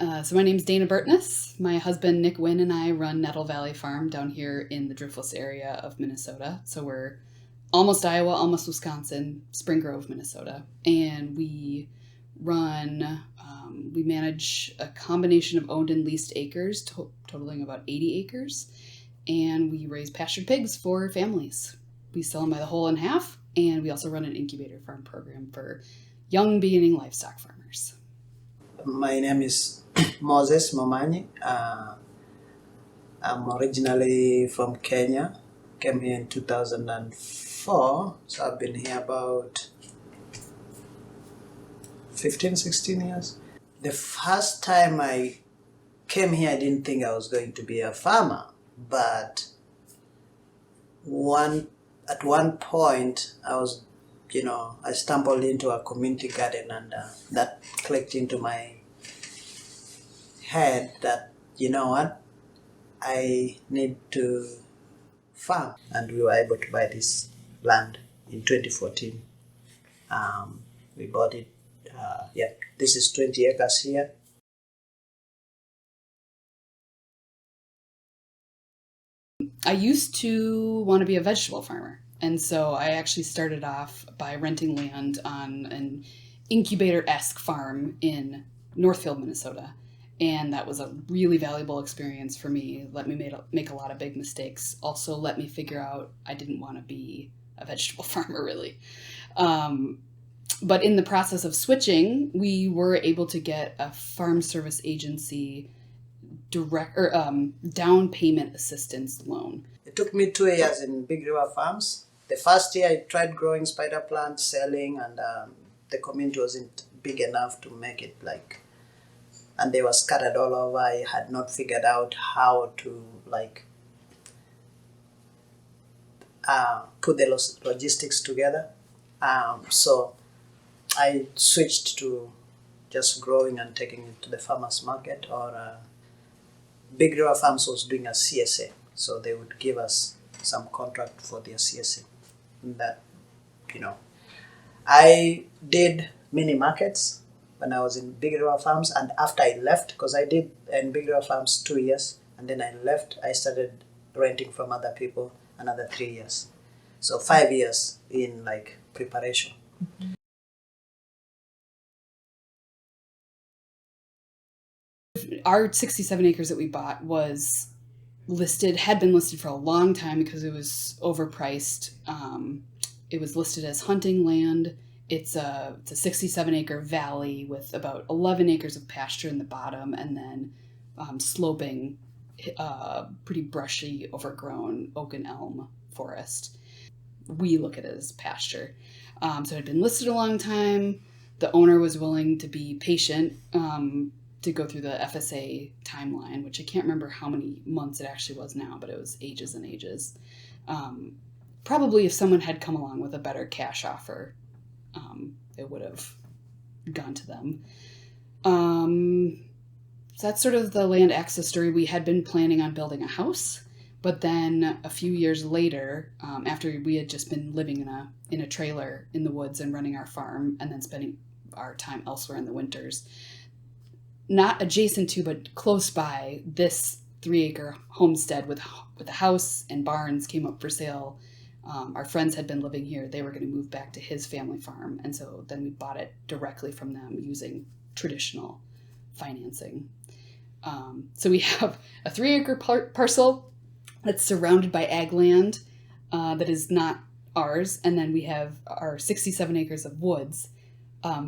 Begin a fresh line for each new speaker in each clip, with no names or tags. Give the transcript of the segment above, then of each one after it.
So my name's Dana Burtness. My husband Nick Wynn and I run Nettle Valley Farm down here in the Driftless area of Minnesota. So we're almost Iowa, almost Wisconsin, Spring Grove, Minnesota. And we we manage a combination of owned and leased acres, totaling about 80 acres. And we raise pastured pigs for families. We sell them by the whole and half. And we also run an incubator farm program for young beginning livestock farmers.
My name is Moses Momanyi. I'm originally from Kenya. Came here in 2004, so I've been here about 15, 16 years. The first time I came here, I didn't think I was going to be a farmer, but at one point I stumbled into a community garden, and that clicked into my head that, you know what, I need to farm. And we were able to buy this land in 2014. We bought it, this is 20 acres here.
I used to want to be a vegetable farmer. And so I actually started off by renting land on an incubator-esque farm in Northfield, Minnesota. And that was a really valuable experience for me. Let me make a lot of big mistakes. Also let me figure out I didn't want to be a vegetable farmer, really. But in the process of switching, we were able to get a farm service agency down payment assistance loan.
It took me 2 years in Big River Farms. The first year I tried growing spider plants, selling, and the community wasn't big enough to make it and they were scattered all over. I had not figured out how to put the logistics together. So I switched to just growing and taking it to the farmers market, or Big River Farms was doing a CSA, so they would give us some contract for their CSA. That, I did mini markets when I was in Big River Farms, and after I left, because I did in Big River Farms 2 years, and then I left, I started renting from other people another 3 years. So 5 years in preparation. Mm-hmm.
Our 67 acres that we bought had been listed for a long time because it was overpriced. It was listed as hunting land. It's a 67 acre valley with about 11 acres of pasture in the bottom, and then sloping, pretty brushy, overgrown oak and elm forest. We look at it as pasture. So it had been listed a long time. The owner was willing to be patient to go through the FSA timeline, which I can't remember how many months it actually was now, but it was ages and ages. Probably if someone had come along with a better cash offer, it would have gone to them. So that's sort of the land access story. We had been planning on building a house, but then a few years later, after we had just been living in a trailer in the woods and running our farm, and then spending our time elsewhere in the winters, not adjacent to, but close by, this 3-acre homestead with a house and barns came up for sale. Our friends had been living here. They were going to move back to his family farm. And so then we bought it directly from them using traditional financing. So we have a 3-acre parcel that's surrounded by ag land that is not ours. And then we have our 67 acres of woods.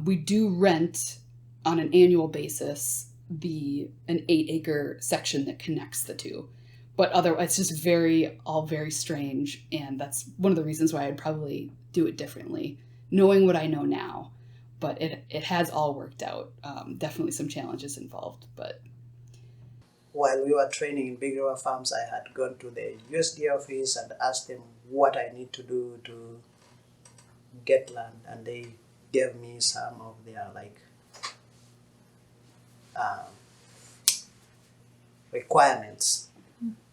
We do rent on an annual basis an 8-acre section that connects the two. But otherwise, it's just all very strange. And that's one of the reasons why I'd probably do it differently, knowing what I know now. But it has all worked out. Definitely some challenges involved, but.
While we were training in Big River Farms, I had gone to the USDA office and asked them what I need to do to get land. And they gave me some of their requirements.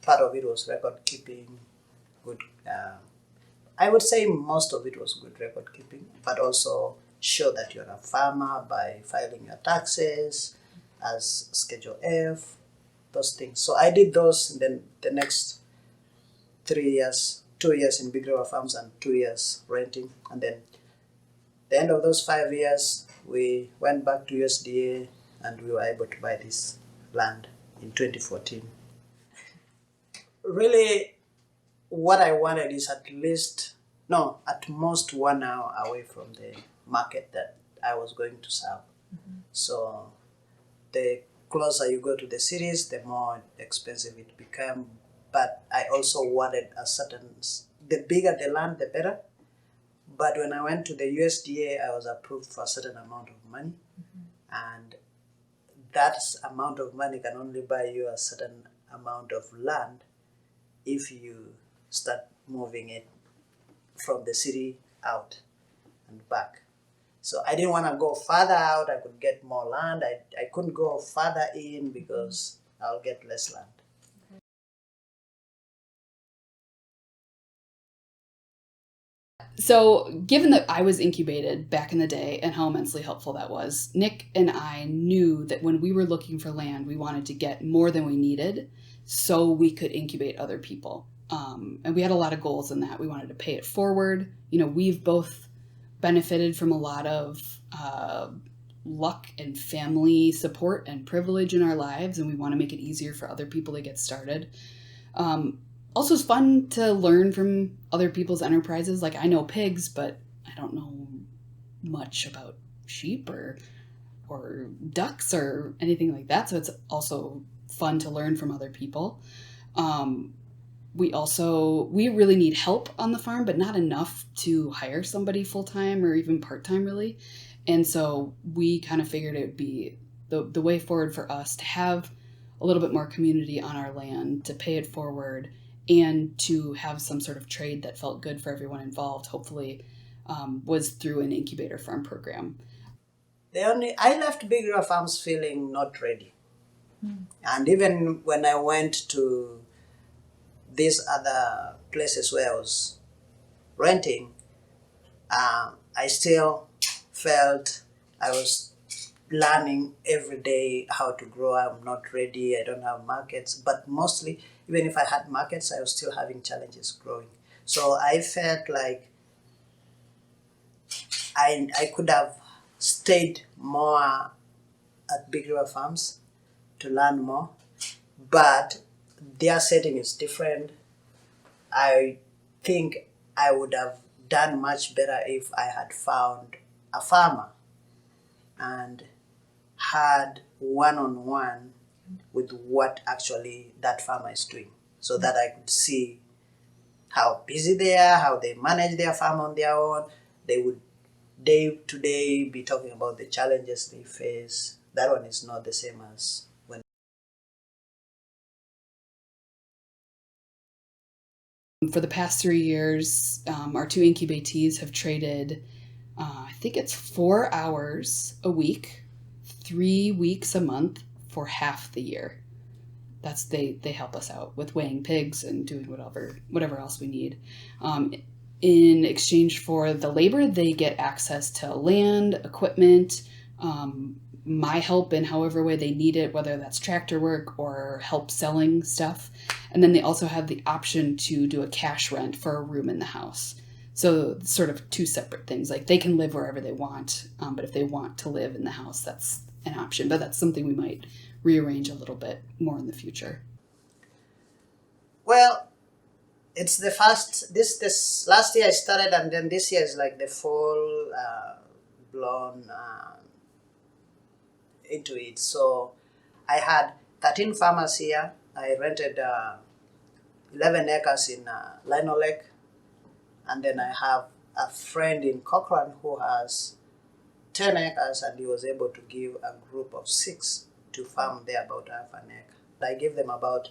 Part of it was record keeping, good. I would say most of it was good record keeping, but also show that you're a farmer by filing your taxes, as Schedule F, those things. So I did those, and then the next 3 years, 2 years in big river farms and 2 years renting. And then the end of those 5 years, we went back to USDA and we were able to buy this land in 2014. Really, what I wanted is at most 1 hour away from the market that I was going to serve. So the closer you go to the cities, the more expensive it became. But I also wanted the bigger the land, the better. But when I went to the USDA, I was approved for a certain amount of money. And that amount of money can only buy you a certain amount of land if you start moving it from the city out and back. So I didn't want to go further out. I could get more land. I couldn't go further in because I'll get less land.
So, given that I was incubated back in the day and how immensely helpful that was, Nick and I knew that when we were looking for land, we wanted to get more than we needed so we could incubate other people. And we had a lot of goals in that. We wanted to pay it forward. We've both benefited from a lot of luck and family support and privilege in our lives, and we want to make it easier for other people to get started. Also, it's fun to learn from other people's enterprises. Like, I know pigs, but I don't know much about sheep or ducks or anything like that. So it's also fun to learn from other people. We really need help on the farm, but not enough to hire somebody full-time or even part-time, really. And so we kind of figured it would be the way forward for us to have a little bit more community on our land, to pay it forward, and to have some sort of trade that felt good for everyone involved, hopefully, was through an incubator farm program.
I left big river farms feeling not ready. And even when I went to these other places where I was renting, I still felt I was learning every day how to grow. I'm not ready. I don't have markets. But mostly, even if I had markets, I was still having challenges growing. So I felt like I could have stayed more at big river farms to learn more. But their setting is different. I think I would have done much better if I had found a farmer and had one-on-one with what actually that farmer is doing, so that I could see how busy they are, how they manage their farm on their own. They would day to day be talking about the challenges they face. That one is not the same as when.
For the past 3 years, our two incubatees have traded, I think it's 4 hours a week, 3 weeks a month for half the year. They help us out with weighing pigs and doing whatever else we need. In exchange for the labor, they get access to land, equipment, my help in however way they need it, whether that's tractor work or help selling stuff. And then they also have the option to do a cash rent for a room in the house. So sort of two separate things. Like, they can live wherever they want, but if they want to live in the house, that's an option. But that's something we might rearrange a little bit more in the future.
Well, it's the first. This last year I started, and then this year is like the full blown into it. So I had 13 farmers here. I rented 11 acres in Lino Lake, and then I have a friend in Cochrane who has 10 acres, and he was able to give a group of 6 to farm there about half an acre. I gave them about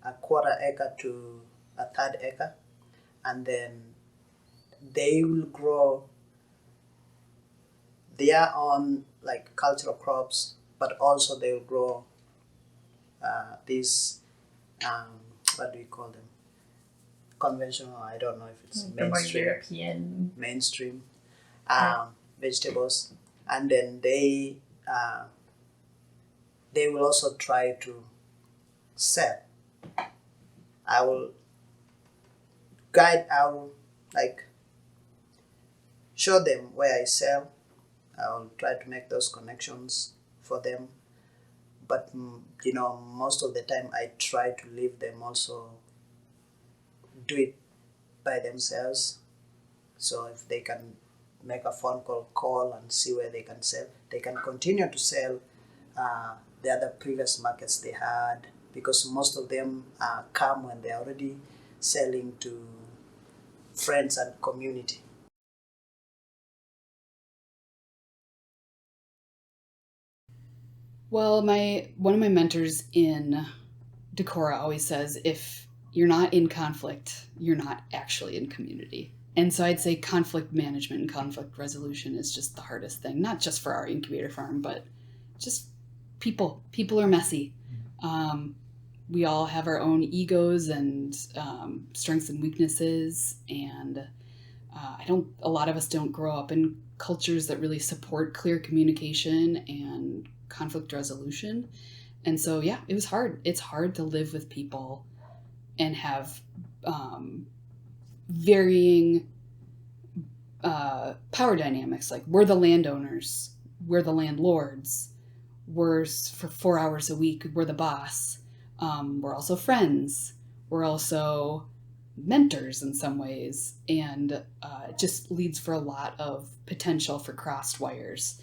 a quarter acre to a third acre, and then they will grow their own like cultural crops, but also they will grow these what do you call them? Conventional. I don't know if it's
the more European
mainstream vegetables, and then they they will also try to sell. I will I will like show them where I sell. I will try to make those connections for them. But most of the time I try to leave them also do it by themselves. So if they can make a phone call and see where they can sell, they can continue to sell the other previous markets they had, because most of them come when they're already selling to friends and community.
Well, one of my mentors in Decorah always says, if you're not in conflict, you're not actually in community. And so I'd say conflict management and conflict resolution is just the hardest thing, not just for our incubator farm, but just people. People are messy. We all have our own egos and strengths and weaknesses, and a lot of us don't grow up in cultures that really support clear communication and conflict resolution. And so, yeah, it was hard. It's hard to live with people and have varying power dynamics. Like, we're the landowners, we're the landlords, we're for 4 hours a week, we're the boss. We're also friends. We're also mentors in some ways. And it just leads for a lot of potential for crossed wires.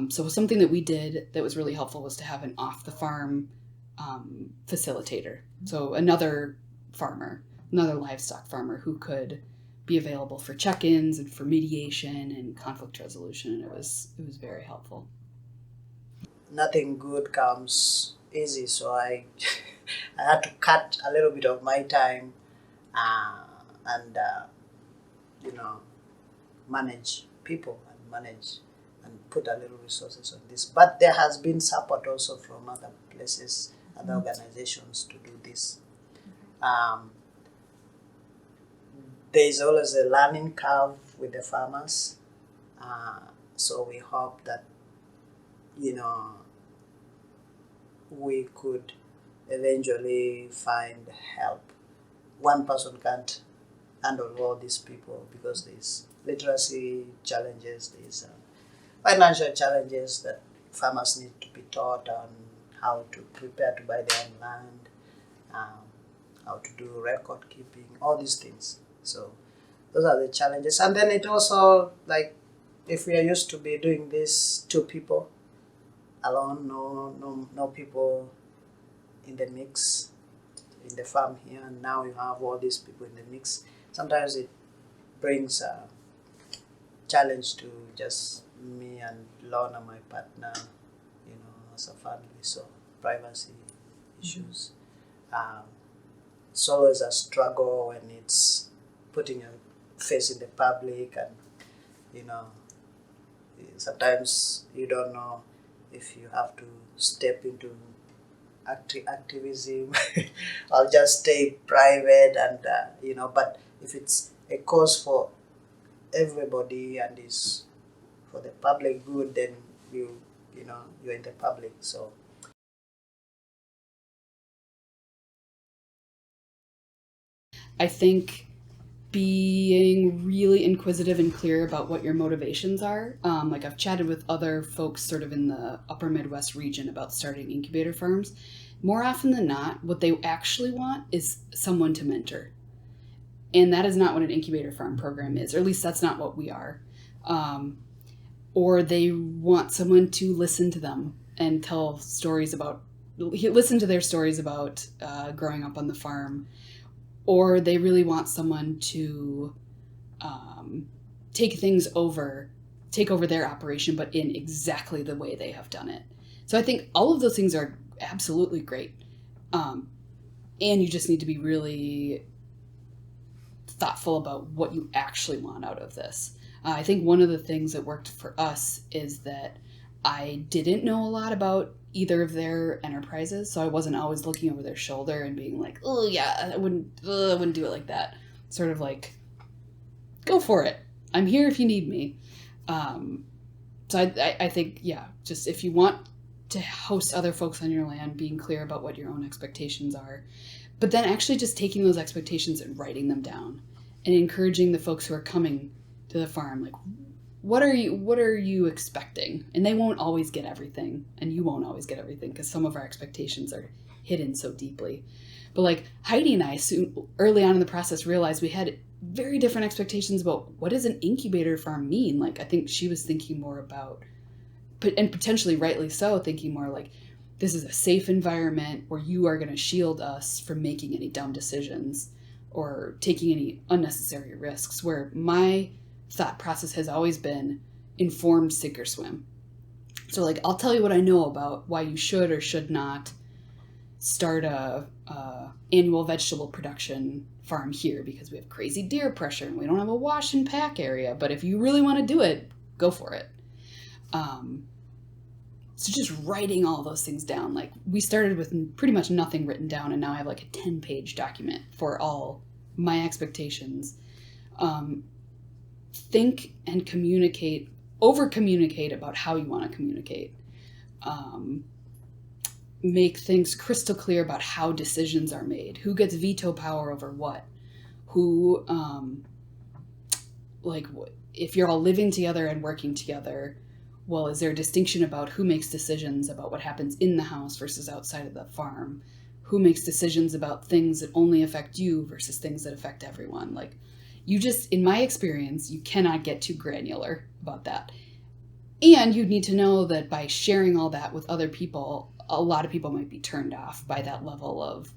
So something that we did that was really helpful was to have an off-the-farm facilitator. So another livestock farmer who could be available for check-ins and for mediation and conflict resolution. And it was very helpful.
Nothing good comes easy, so I I had to cut a little bit of my time and manage people and manage and put a little resources on this. But there has been support also from other places, other organizations to do this. There is always a learning curve with the farmers, so we hope that we could eventually find help. One person can't handle all these people because there's literacy challenges, there's financial challenges that farmers need to be taught on how to prepare to buy their own land, how to do record keeping, all these things. So those are the challenges. And then it also, like, if we are used to be doing this 2 people alone, no people in the mix in the farm here, and now you have all these people in the mix. Sometimes it brings a challenge to just me and Lorna, my partner, as a family. So privacy issues. It's always a struggle when it's putting your face in the public, and sometimes you don't know if you have to step into activism or just stay private, and but if it's a cause for everybody and is for the public good, then you're in the public. So
I think being really inquisitive and clear about what your motivations are. Like, I've chatted with other folks sort of in the upper Midwest region about starting incubator farms. More often than not, what they actually want is someone to mentor. And that is not what an incubator farm program is, or at least that's not what we are. Or they want someone to listen to them and listen to their stories about growing up on the farm. Or they really want someone to take over their operation, but in exactly the way they have done it. So I think all of those things are absolutely great. And you just need to be really thoughtful about what you actually want out of this. I think one of the things that worked for us is that I didn't know a lot about either of their enterprises, so I wasn't always looking over their shoulder and being like, oh yeah, I wouldn't do it like that. Sort of like, go for it. I'm here if you need me. So I think, yeah, just if you want to host other folks on your land, being clear about what your own expectations are, but then actually just taking those expectations and writing them down and encouraging the folks who are coming to the farm, like, what are you expecting? And they won't always get everything, and you won't always get everything, because some of our expectations are hidden so deeply. But like Heidi and I soon, early on in the process, realized we had very different expectations about what does an incubator farm mean. Like, I think she was thinking more about, and potentially rightly so, thinking more like, this is a safe environment where you are going to shield us from making any dumb decisions or taking any unnecessary risks, where my thought process has always been informed sink or swim. So like, I'll tell you what I know about why you should or should not start a annual vegetable production farm here, because we have crazy deer pressure and we don't have a wash and pack area, but if you really want to do it, go for it. So just writing all those things down. Like, we started with pretty much nothing written down, and now I have like a 10-page document for all my expectations. Think and communicate, over communicate about how you want to communicate. Make things crystal clear about how decisions are made, who gets veto power over what, who, like, if you're all living together and working together, well, is there a distinction about who makes decisions about what happens in the house versus outside of the farm? Who makes decisions about things that only affect you versus things that affect everyone? Like, you just, in my experience, you cannot get too granular about that. And you need to know that by sharing all that with other people, a lot of people might be turned off by that level of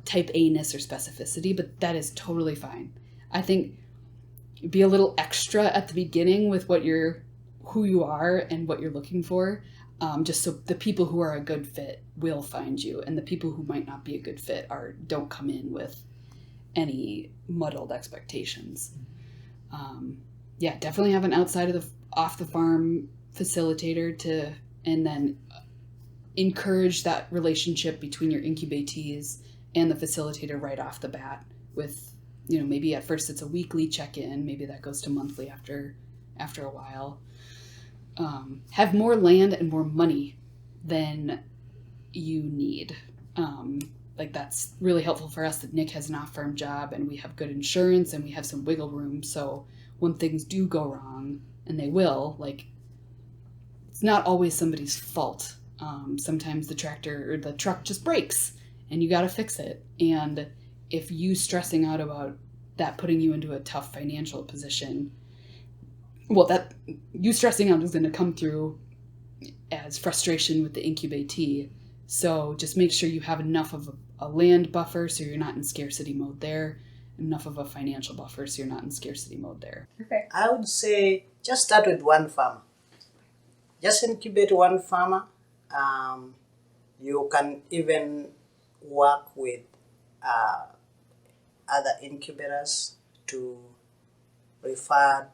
type A-ness or specificity, but that is totally fine. I think be a little extra at the beginning with who you are and what you're looking for, just so the people who are a good fit will find you, and the people who might not be a good fit don't come in with any muddled expectations. Yeah, definitely have an off the farm facilitator and then encourage that relationship between your incubatees and the facilitator right off the bat with, maybe at first it's a weekly check-in, maybe that goes to monthly after a while. Have more land and more money than you need. Like, that's really helpful for us that Nick has an off-farm job and we have good insurance and we have some wiggle room. So when things do go wrong, and they will, like, it's not always somebody's fault. Sometimes the tractor or the truck just breaks and you got to fix it. And if you stressing out about that putting you into a tough financial position, well, that you stressing out is going to come through as frustration with the incubatee. So just make sure you have enough of a land buffer so you're not in scarcity mode there, enough of a financial buffer so you're not in scarcity mode there.
Perfect.
I would say just start with one farmer. Just incubate one farmer. You can even work with other incubators to refer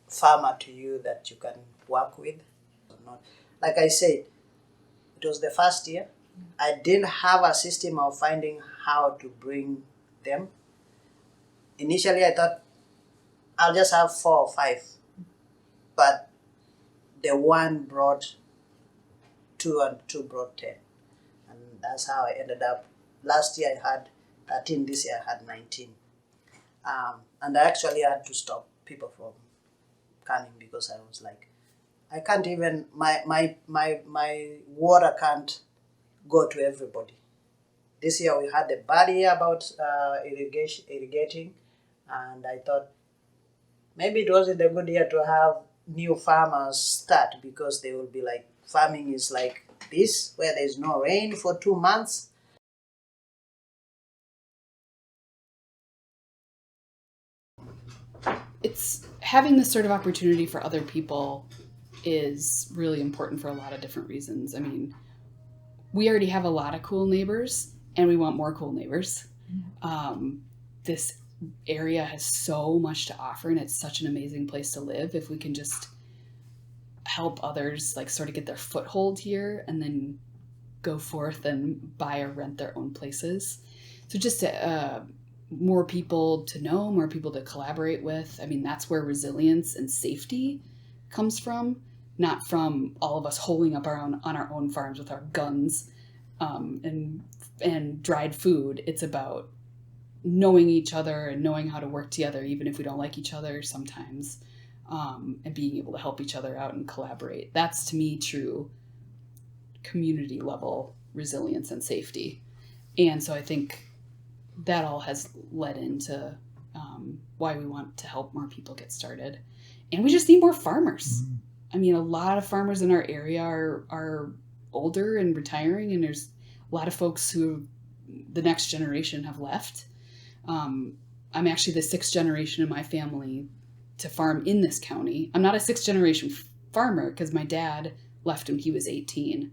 farmer to you that you can work with. Like I said, it was the first year. I didn't have a system of finding how to bring them. Initially, I thought I'll just have 4 or 5, but the one brought 2 and 2 brought 10. And that's how I ended up. Last year I had 13, this year I had 19. And I actually had to stop people from coming because I was like, I can't even, my water can't go to everybody. This year we had a bad year about irrigating, and I thought maybe it wasn't a good year to have new farmers start, because they will be like, farming is like this, where there's no rain for 2 months.
It's having this sort of opportunity for other people is really important for a lot of different reasons. I mean, we already have a lot of cool neighbors and we want more cool neighbors. This area has so much to offer and it's such an amazing place to live. If we can just help others like sort of get their foothold here and then go forth and buy or rent their own places. So just more people to know, more people to collaborate with. I mean, that's where resilience and safety comes from. not from all of us holding up on our own farms with our guns and dried food. It's about knowing each other and knowing how to work together, even if we don't like each other sometimes, and being able to help each other out and collaborate. That's, to me, true community level resilience and safety. And so I think that all has led into why we want to help more people get started. And we just need more farmers. I mean, a lot of farmers in our area are older and retiring, and there's a lot of folks who the next generation have left. I'm actually the sixth generation in my family to farm in this county. I'm not a sixth generation farmer because my dad left when he was 18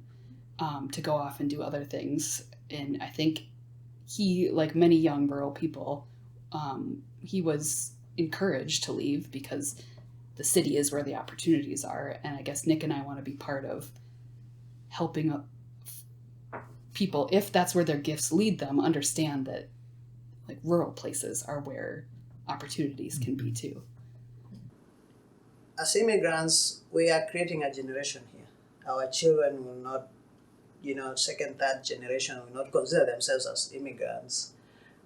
to go off and do other things. And I think he, like many young rural people, he was encouraged to leave because the city is where the opportunities are. And I guess Nick and I want to be part of helping people, if that's where their gifts lead them, understand that like rural places are where opportunities can be too.
As immigrants, we are creating a generation here. Our children will not, second, third generation will not consider themselves as immigrants.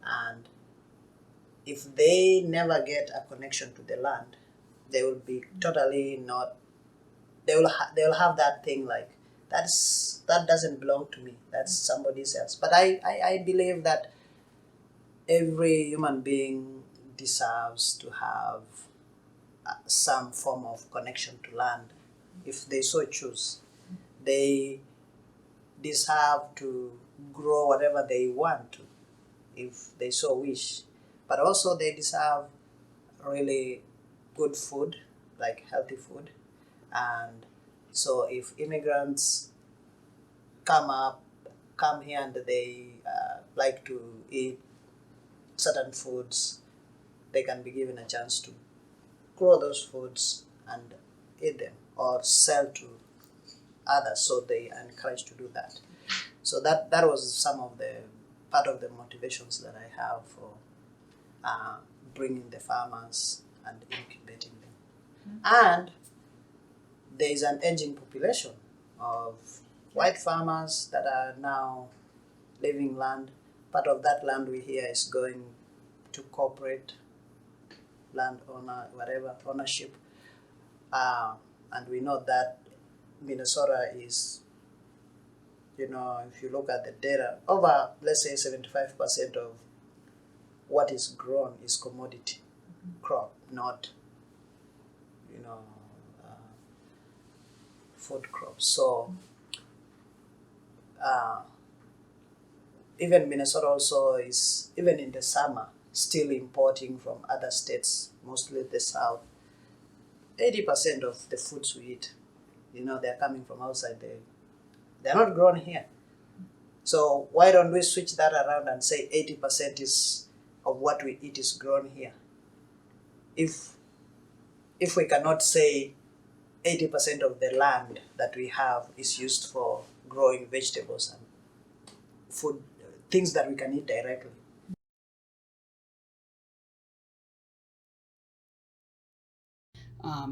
And if they never get a connection to the land, they will be totally not, they will have that thing like, that doesn't belong to me, that's somebody else. But I believe that every human being deserves to have some form of connection to land if they so choose. They deserve to grow whatever they want to if they so wish, but also they deserve really good food, like healthy food. And so if immigrants come here and they like to eat certain foods, they can be given a chance to grow those foods and eat them or sell to others, so they are encouraged to do that. So that was some of the part of the motivations that I have for bringing the farmers and incubating them. And there is an aging population of white farmers that are now leaving land. Part of that land we hear is going to corporate landowner, whatever, ownership. And we know that Minnesota is, if you look at the data, over, let's say, 75% of what is grown is commodity crop, not, food crops. So even Minnesota also is, even in the summer, still importing from other states, mostly the South. 80% of the foods we eat, they're coming from outside. They're not grown here. So why don't we switch that around and say 80% of what we eat is grown here? If we cannot say 80% of the land that we have is used for growing vegetables and food, things that we can eat directly.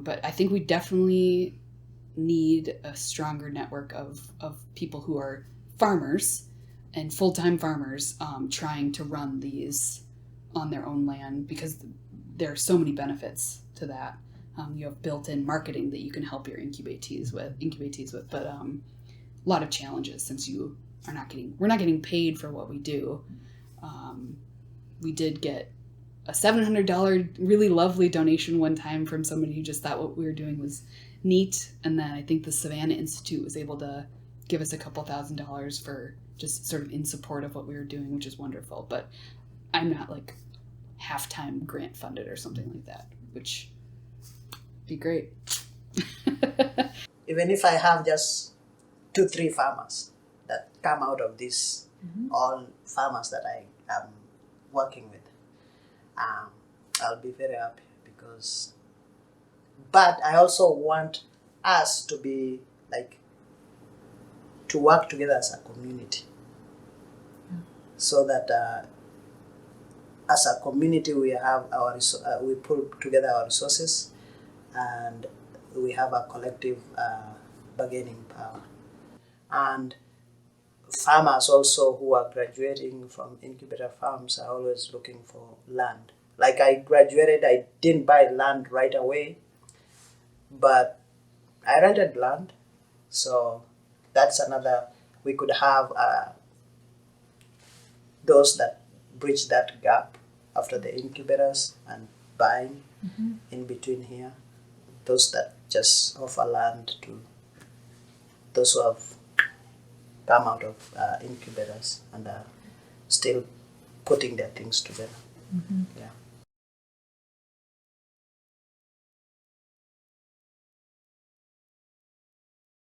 But I think we definitely need a stronger network of people who are farmers and full-time farmers trying to run these on their own land, because there are so many benefits to that. You have built-in marketing that you can help your incubatees with, but a lot of challenges since we're not getting paid for what we do. We did get a $700 really lovely donation one time from somebody who just thought what we were doing was neat, and then I think the Savannah Institute was able to give us a couple $1,000s for just sort of in support of what we were doing, which is wonderful. But I'm not like half-time grant funded or something like that, which would be great.
Even if I have just 2-3 farmers that come out of this, all farmers that I am working with, I'll be very happy, but I also want us to be to work together as a community, so that as a community we have we pull together our resources and we have a collective bargaining power. And farmers also who are graduating from incubator farms are always looking for land. Like I graduated, I didn't buy land right away, but I rented land. So that's another, we could have those that bridge that gap after the incubators and buying in between here. Those that just offer land to those who have come out of incubators and are still putting their things together. Yeah.